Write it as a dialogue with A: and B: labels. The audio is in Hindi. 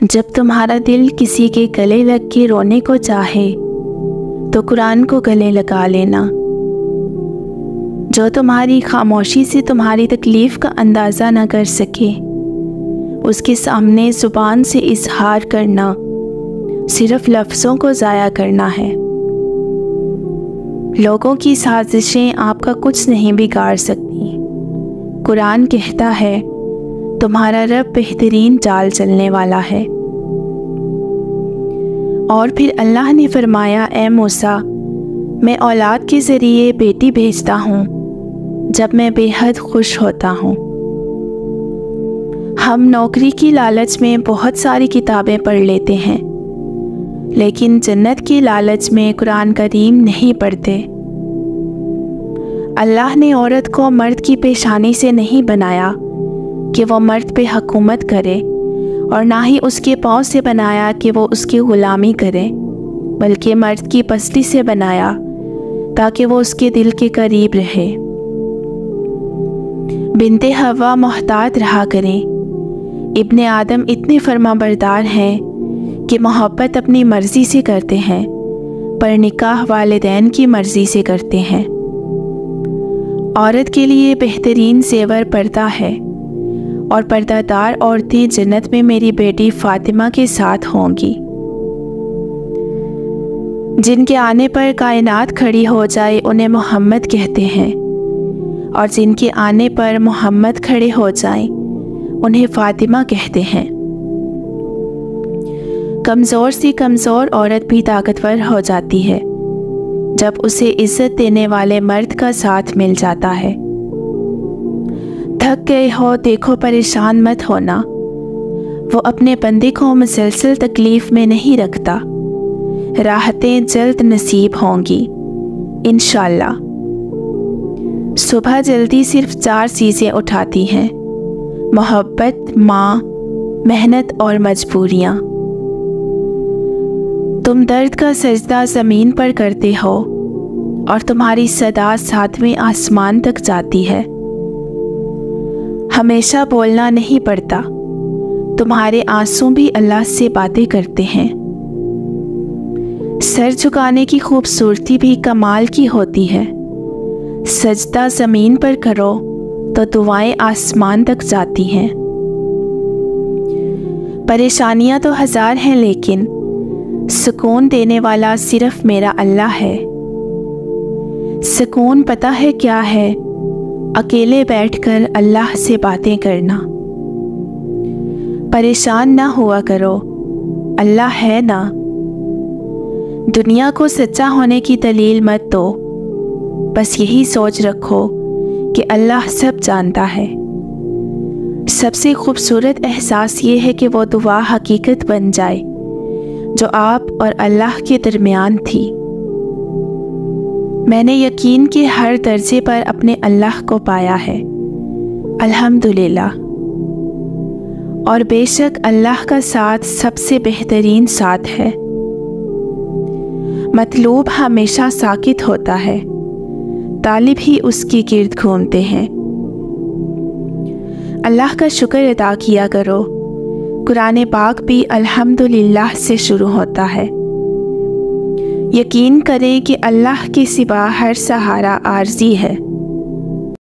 A: जब तुम्हारा दिल किसी के गले लग के रोने को चाहे तो कुरान को गले लगा लेना। जो तुम्हारी खामोशी से तुम्हारी तकलीफ़ का अंदाज़ा न कर सके, उसके सामने ज़ुबान से इज़हार करना सिर्फ़ लफ्ज़ों को ज़ाया करना है। लोगों की साजिशें आपका कुछ नहीं बिगाड़ सकती। कुरान कहता है तुम्हारा रब बेहतरीन चाल चलने वाला है। और फिर अल्लाह ने फरमाया, ए मूसा, मैं औलाद के ज़रिए बेटी भेजता हूँ जब मैं बेहद खुश होता हूँ। हम नौकरी की लालच में बहुत सारी किताबें पढ़ लेते हैं, लेकिन जन्नत की लालच में कुरान करीम नहीं पढ़ते। अल्लाह ने औरत को मर्द की पेशानी से नहीं बनाया कि वो मर्द पे हुकूमत करे, और ना ही उसके पाँव से बनाया कि वो उसकी ग़ुलामी करे, बल्कि मर्द की पसली से बनाया ताकि वो उसके दिल के करीब रहे। बिन्ते हवा मोहतात रहा करें। इब्ने आदम इतने फरमाबरदार हैं कि मोहब्बत अपनी मर्ज़ी से करते हैं, पर निकाह वालिदैन की मर्ज़ी से करते हैं। औरत के लिए बेहतरीन ज़ेवर पर्दा है, और पर्दादार औरतें जन्नत में मेरी बेटी फ़ातिमा के साथ होंगी। जिनके आने पर कायनात खड़ी हो जाए उन्हें मोहम्मद कहते हैं, और जिनके आने पर मोहम्मद खड़े हो जाएं उन्हें फ़ातिमा कहते हैं। कमज़ोर से कमज़ोर औरत भी ताकतवर हो जाती है जब उसे इज़्ज़त देने वाले मर्द का साथ मिल जाता है। थक गए हो, देखो परेशान मत होना। वो अपने बंदे को मुसलसल तकलीफ़ में नहीं रखता। राहतें जल्द नसीब होंगी इंशाअल्लाह। सुबह जल्दी सिर्फ 4 चीज़ें उठाती हैं: मोहब्बत, माँ, मेहनत और मजबूरियाँ। तुम दर्द का सजदा ज़मीन पर करते हो और तुम्हारी सदा 7वें आसमान तक जाती है। हमेशा बोलना नहीं पड़ता, तुम्हारे आंसू भी अल्लाह से बातें करते हैं। सर झुकाने की खूबसूरती भी कमाल की होती है। सजदा ज़मीन पर करो तो दुआएं आसमान तक जाती हैं। परेशानियां तो 1000 हैं, लेकिन सुकून देने वाला सिर्फ मेरा अल्लाह है। सुकून पता है क्या है? अकेले बैठकर अल्लाह से बातें करना। परेशान ना हुआ करो, अल्लाह है ना। दुनिया को सच्चा होने की दलील मत दो, बस यही सोच रखो कि अल्लाह सब जानता है। सबसे खूबसूरत एहसास ये है कि वो दुआ हकीकत बन जाए जो आप और अल्लाह के दरमियान थी। मैंने यकीन के हर दर्जे पर अपने अल्लाह को पाया है, अल्हम्दुलिल्लाह। और बेशक अल्लाह का साथ सबसे बेहतरीन साथ है। मतलूब हमेशा साकित होता है, तालिब ही उसकी गिर्द घूमते हैं। अल्लाह का शुक्र अदा किया करो। कुरान पाक भी अल्हम्दुलिल्लाह से शुरू होता है। यकीन करें कि अल्लाह के सिवा हर सहारा आर्जी है।